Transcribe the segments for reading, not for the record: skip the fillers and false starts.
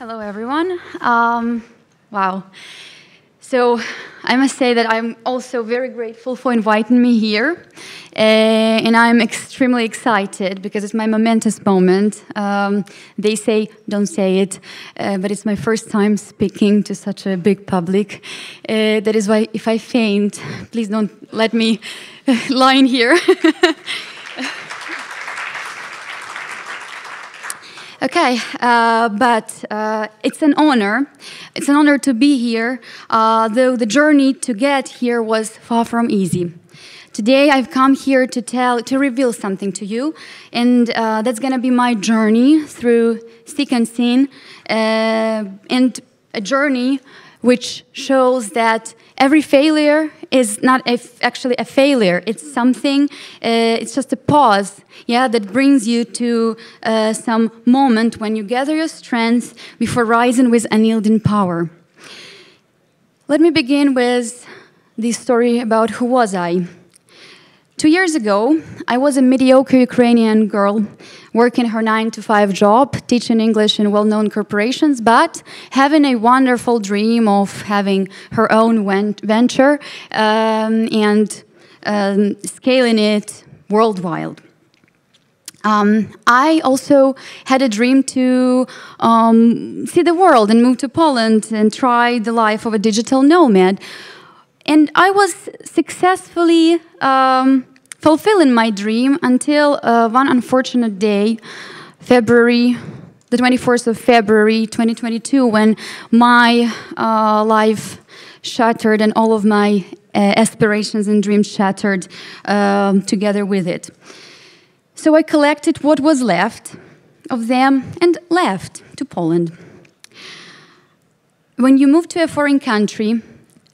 Hello, everyone. Wow. So I must say that I'm also very grateful for inviting me here. And I'm extremely excited because it's my momentous moment. They say, don't say it, but it's my first time speaking to such a big public. That is why if I faint, please don't let me lie in here. Okay, but it's an honor. It's an honor to be here, though the journey to get here was far from easy. Today I've come here to reveal something to you, and that's going to be my journey through thick and thin, and a journey which shows that every failure is not actually a failure. It's something, it's just a pause, yeah, that brings you to some moment when you gather your strength before rising with unyielding power. Let me begin with this story about who was I. 2 years ago, I was a mediocre Ukrainian girl working her 9-to-5 job, teaching English in well-known corporations, but having a wonderful dream of having her own venture and scaling it worldwide. I also had a dream to see the world and move to Poland and try the life of a digital nomad. And I was successfully fulfilling my dream until one unfortunate day, the 24th of February 2022, when my life shattered and all of my aspirations and dreams shattered together with it. So I collected what was left of them and left to Poland. When you move to a foreign country,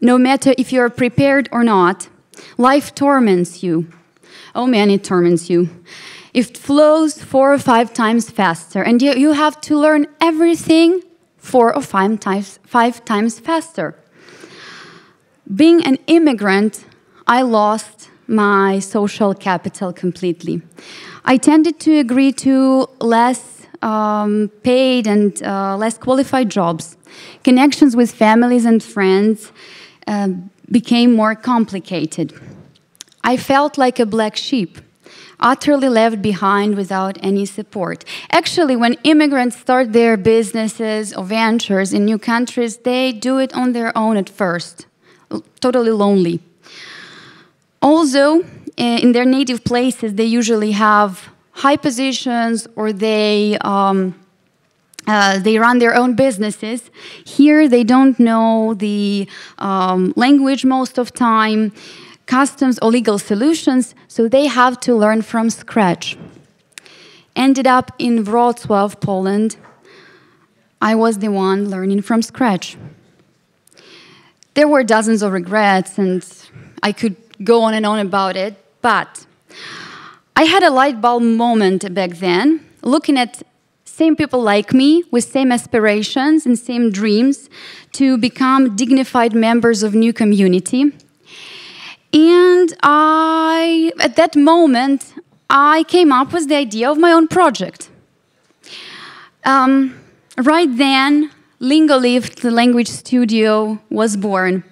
no matter if you're prepared or not, life torments you. Oh man, it torments you. It flows 4 or 5 times faster, and you have to learn everything 4 or 5 times faster. Being an immigrant, I lost my social capital completely. I tended to agree to less paid and less qualified jobs. Connections with families and friends became more complicated. I felt like a black sheep, utterly left behind without any support. Actually, when immigrants start their businesses or ventures in new countries, they do it on their own at first, totally lonely. Also, in their native places, they usually have high positions or they run their own businesses. Here, they don't know the language most of the time, customs or legal solutions, so they have to learn from scratch. Ended up in Wrocław, Poland. I was the one learning from scratch. There were dozens of regrets, and I could go on and on about it, but I had a light bulb moment back then, looking at same people like me, with same aspirations and same dreams, to become dignified members of new community. And at that moment, I came up with the idea of my own project. Right then, LingoLift, the language studio, was born.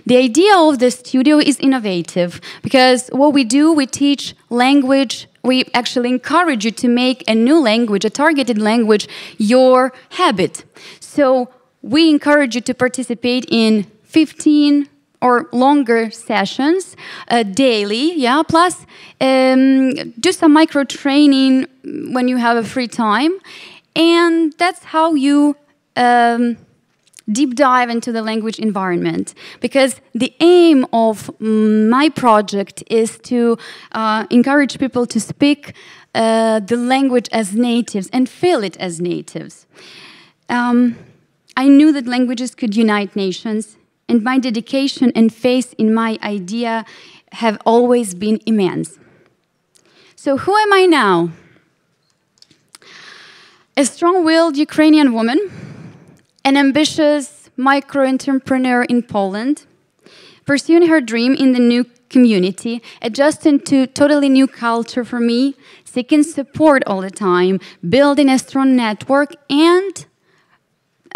The idea of the studio is innovative because what we do, we teach language. We actually encourage you to make a new language, a targeted language, your habit. So we encourage you to participate in 15 or longer sessions daily, yeah, plus do some micro-training when you have a free time. And that's how you deep dive into the language environment. Because the aim of my project is to encourage people to speak the language as natives and feel it as natives. I knew that languages could unite nations, and my dedication and faith in my idea have always been immense. So who am I now? A strong-willed Ukrainian woman, an ambitious micro-entrepreneur in Poland, pursuing her dream in the new community, adjusting to totally new culture for me, seeking support all the time, building a strong network, and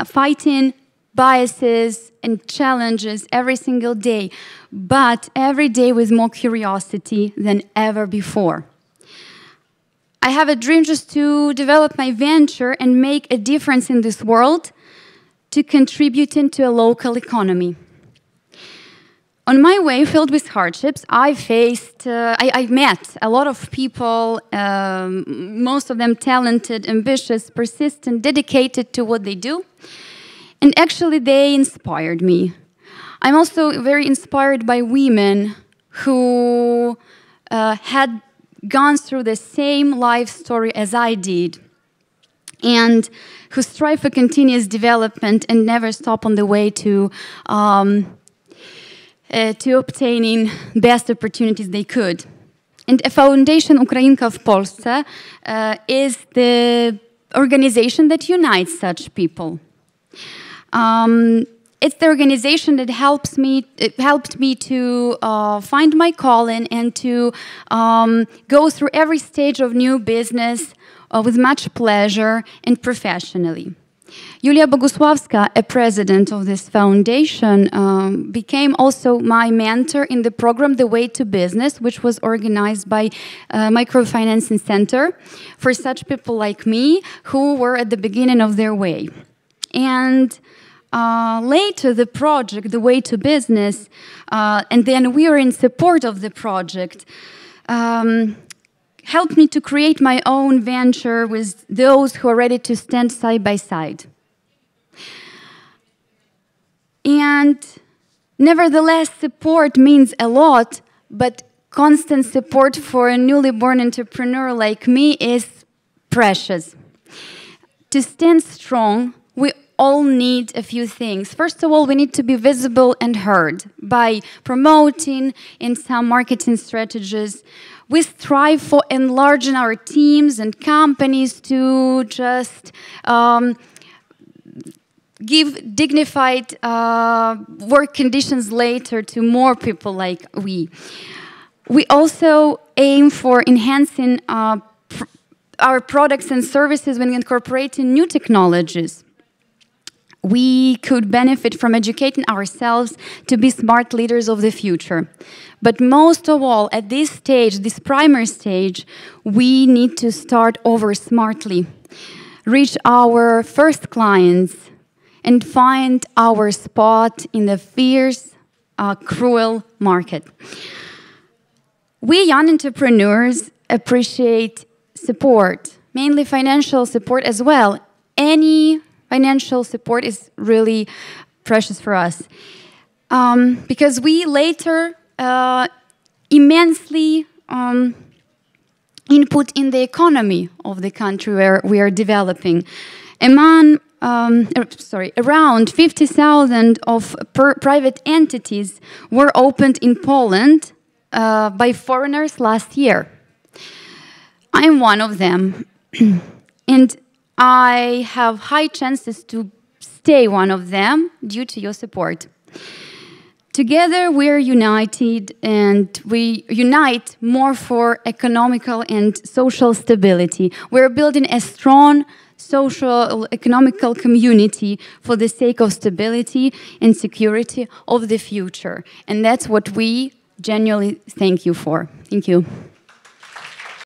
fighting biases and challenges every single day, but every day with more curiosity than ever before. I have a dream just to develop my venture and make a difference in this world, to contribute into a local economy. On my way, filled with hardships, I met a lot of people, most of them talented, ambitious, persistent, dedicated to what they do. And actually, they inspired me. I'm also very inspired by women who had gone through the same life story as I did, and who strive for continuous development and never stop on the way to obtaining best opportunities they could. And a foundation, Ukrainka v Polsce, is the organization that unites such people. It's the organization that helped me to find my calling and to go through every stage of new business with much pleasure and professionally. Julia Bogusławska, a president of this foundation, became also my mentor in the program The Way to Business, which was organized by Microfinancing Center for such people like me who were at the beginning of their way. And later, the project, The Way to Business, and then we were in support of the project, helped me to create my own venture with those who are ready to stand side by side. And nevertheless, support means a lot, but constant support for a newly born entrepreneur like me is precious. To stand strong, we all need a few things. First of all, we need to be visible and heard by promoting in some marketing strategies. We strive for enlarging our teams and companies to just give dignified work conditions later to more people like we. We also aim for enhancing our products and services when incorporating new technologies. We could benefit from educating ourselves to be smart leaders of the future. But most of all, at this stage, this primary stage, we need to start over smartly, reach our first clients, and find our spot in the fierce, cruel market. We young entrepreneurs appreciate support, mainly financial support as well. Any financial support is really precious for us because we later immensely input in the economy of the country where we are developing. Around 50,000 of private entities were opened in Poland by foreigners last year. I'm one of them, and I have high chances to stay one of them due to your support. Together we're united, and we unite more for economical and social stability. We're building a strong social, economical community for the sake of stability and security of the future. And that's what we genuinely thank you for. Thank you.